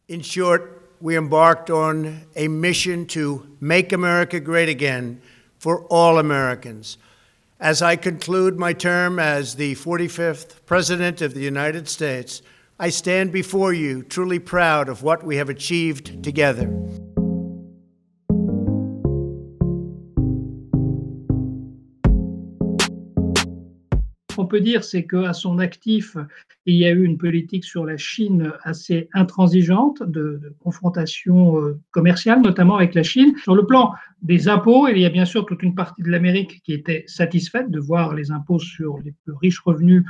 In short, we embarked on a mission to make America great again for all Americans. As I conclude my term as the 45th President of the United States, I stand before you truly proud of what we have achieved together. On peut dire, c'est qu'à son actif, il y a eu une politique sur la Chine assez intransigeante de confrontation commerciale, notamment avec la Chine. Sur le plan des impôts, il y a bien sûr toute une partie de l'Amérique qui était satisfaite de voir les impôts sur les plus riches revenus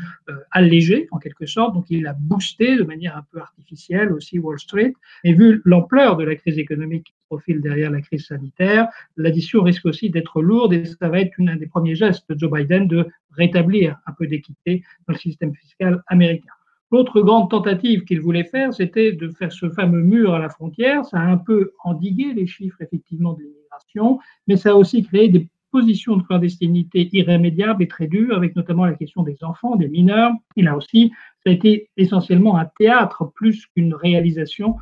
allégés, en quelque sorte. Donc, il a boosté de manière un peu artificielle aussi Wall Street. Et vu l'ampleur de la crise économique qui se profile derrière la crise sanitaire, l'addition risque aussi d'être lourde et ça va être un des premiers gestes de Joe Biden de rétablir un peu d'équité dans le système fiscal américain. L'autre grande tentative qu'il voulait faire, c'était de faire ce fameux mur à la frontière. Ça a un peu endigué les chiffres, effectivement, de l'immigration, mais ça a aussi créé des positions de clandestinité irrémédiables et très dures, avec notamment la question des enfants, des mineurs. Et là aussi, ça a été essentiellement un théâtre plus qu'une réalisation.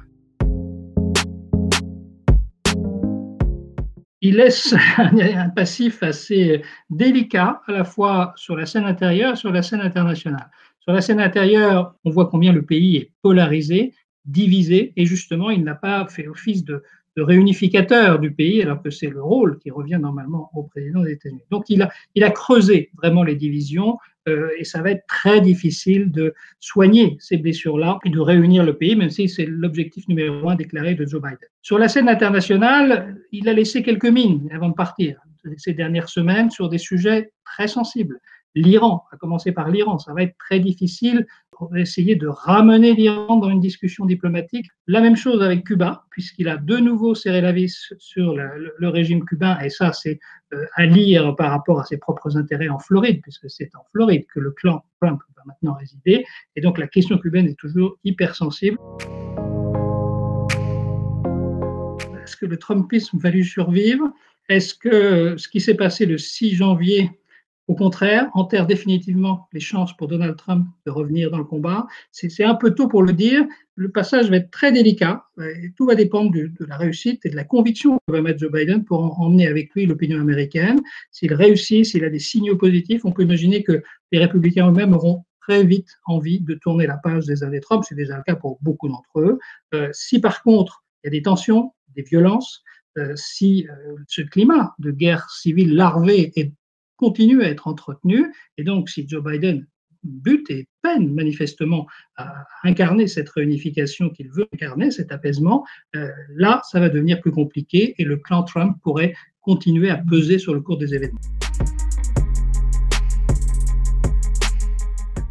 Il laisse un passif assez délicat, à la fois sur la scène intérieure et sur la scène internationale. Sur la scène intérieure, on voit combien le pays est polarisé, divisé, et justement, il n'a pas fait office de réunificateur du pays, alors que c'est le rôle qui revient normalement au président des États-Unis. Donc, il a creusé vraiment les divisions, et ça va être très difficile de soigner ces blessures-là et de réunir le pays, même si c'est l'objectif numéro 1 déclaré de Joe Biden. Sur la scène internationale, il a laissé quelques mines avant de partir ces dernières semaines sur des sujets très sensibles. L'Iran, à commencer par l'Iran, ça va être très difficile pour essayer de ramener l'Iran dans une discussion diplomatique. La même chose avec Cuba, puisqu'il a de nouveau serré la vis sur le régime cubain, et ça c'est à lire par rapport à ses propres intérêts en Floride, puisque c'est en Floride que le clan Trump va maintenant résider, et donc la question cubaine est toujours hypersensible. Est-ce que le Trumpisme va lui survivre? Est-ce que ce qui s'est passé le 6 janvier au contraire, enterre définitivement les chances pour Donald Trump de revenir dans le combat? C'est un peu tôt pour le dire. Le passage va être très délicat. Et tout va dépendre de la réussite et de la conviction que va mettre Joe Biden pour emmener avec lui l'opinion américaine. S'il réussit, s'il a des signaux positifs, on peut imaginer que les républicains eux-mêmes auront très vite envie de tourner la page des années Trump. C'est déjà le cas pour beaucoup d'entre eux. Si par contre, il y a des tensions, des violences, si ce climat de guerre civile larvée continue à être entretenu, et donc si Joe Biden bute et peine manifestement à incarner cette réunification qu'il veut incarner, cet apaisement, là, ça va devenir plus compliqué et le clan Trump pourrait continuer à peser sur le cours des événements.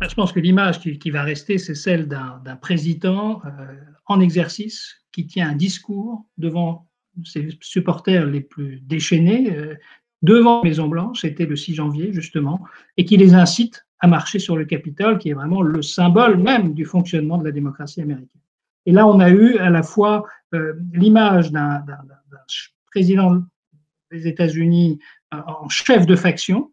Je pense que l'image qui va rester, c'est celle d'un président en exercice qui tient un discours devant ses supporters les plus déchaînés, devant la Maison-Blanche, c'était le 6 janvier justement, et qui les incite à marcher sur le Capitole, qui est vraiment le symbole même du fonctionnement de la démocratie américaine. Et là, on a eu à la fois l'image d'un président des États-Unis en chef de faction,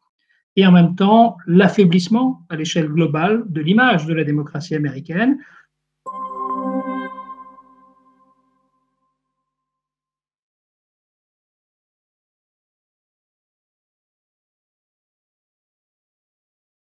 et en même temps l'affaiblissement à l'échelle globale de l'image de la démocratie américaine.